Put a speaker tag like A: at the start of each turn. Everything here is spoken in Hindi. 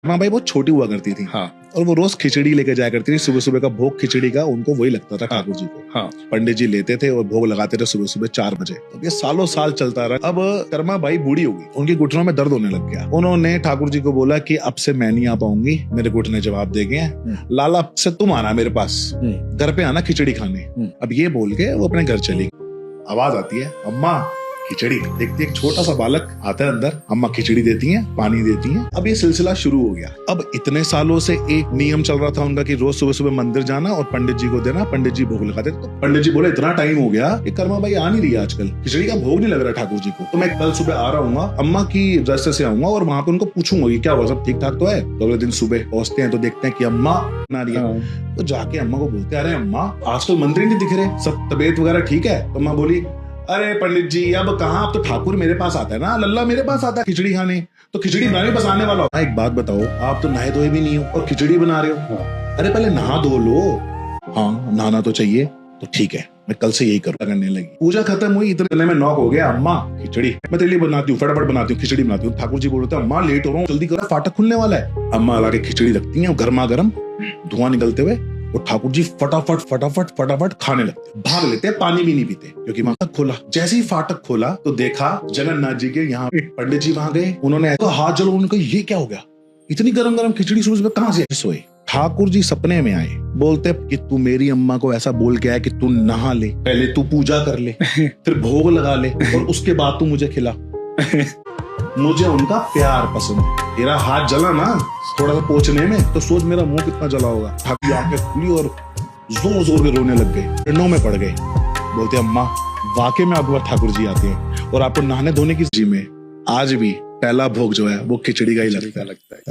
A: हाँ भाई बहुत छोटी हुआ करती थी।
B: हाँ
A: और वो रोज खिचड़ी लेके जाया करती थी। सुबह सुबह का भोग खिचड़ी का उनको वही लगता था ठाकुर जी को।
B: हाँ
A: पंडित जी लेते थे और भोग लगाते थे सुबह सुबह 4 बजे। तो ये सालों साल चलता रहा। अब कर्मा बाई बूढ़ी हो गई, उनकी घुटनों में दर्द होने लग गया। उन्होंने ठाकुर जी को बोला कि अब से मैं नहीं आ पाऊंगी, मेरे घुटने जवाब दे गए, लाला अब से तुम आना मेरे पास, घर पे आना खिचड़ी खाने। अब ये बोल के वो अपने घर चली। आवाज आती है अम्मा खिचड़ी। देखती है एक छोटा सा बालक आता है अंदर, अम्मा खिचड़ी देती हैं, पानी देती हैं। अब ये सिलसिला शुरू हो गया। अब इतने सालों से एक नियम चल रहा था उनका कि रोज सुबह सुबह मंदिर जाना और पंडित जी को देना, पंडित जी भोग लगाते। तो पंडित जी बोले इतना टाइम हो गया कि कर्मा बाई आ नहीं रही आजकल, खिचड़ी का भोग नहीं लग रहा ठाकुर जी को, तो मैं कल सुबह आ रहा हूँ, अम्मा की रास्ते से आऊंगा और वहां पे उनको पूछूंगा कि क्या हुआ, सब ठीक ठाक तो है। तो अगले दिन सुबह पहुंचते हैं तो देखते हैं कि अम्मा ना रही है। तो जाके अम्मा को बोलते अरे अम्मा आजकल मंदिर नहीं दिख रहे, सब तबीयत वगैरह ठीक है। तो अम्मा बोली अरे पंडित जी अब कहाँ, अब तो ठाकुर मेरे पास आता है ना, लल्ला मेरे पास आता है खिचड़ी खाने, तो खिचड़ी बनाने बस आने वाला हो। एक बात बताओ, आप तो नहाए धोए भी नहीं हो और खिचड़ी बना रहे हो। अरे पहले नहा धो लो। हाँ नहाना तो चाहिए, तो ठीक है मैं कल से यही करूँ। करने लगी। पूजा खत्म हुई, इतने में नॉक हो गया, अम्मा खिचड़ी मैं तेरे लिए बनाती हूँ, फटाफट बनाती हूँ, खिचड़ी बनाती हूँ। ठाकुर जी बोलते हैं अम्मा लेट हो रहा हूँ, जल्दी करो फाटक खुलने वाला है। अम्मा ला के खिचड़ी रखती है, गर्मा गर्म धुआं निकलते हुए, और ठाकुर जी फटाफट फटाफट फटाफट खाने लगते, भाग लेते, पानी भी नहीं पीते क्योंकि फाटक खोला। जैसे ही फाटक खोला तो देखा जगन्नाथ जी के यहाँ पंडित जी वहां गए, उन्होंने तो हाथ जोड़ो, उन्होंने कहा ये क्या हो गया, इतनी गरम गरम खिचड़ी सुबह कहाँ से सोए। ठाकुर जी सपने में आए, बोलते कि तू मेरी अम्मा को ऐसा बोल के आया कि तू नहा ले, पहले तू पूजा कर ले, फिर भोग लगा ले और उसके बाद तू मुझे खिला। मुझे उनका प्यार पसंद है। तेरा हाथ जला ना थोड़ा सा पोंछने में, तो सोच मेरा मुंह कितना जला होगा। ठाकुर आंखें खुली और जोर जोर के रोने लग गए, पिंडों में पड़ गए। बोलते अम्मा वाकई में अकबर ठाकुर जी आते हैं और आपको नहाने धोने की जी में आज भी पहला भोग जो है वो खिचड़ी का ही लगता है।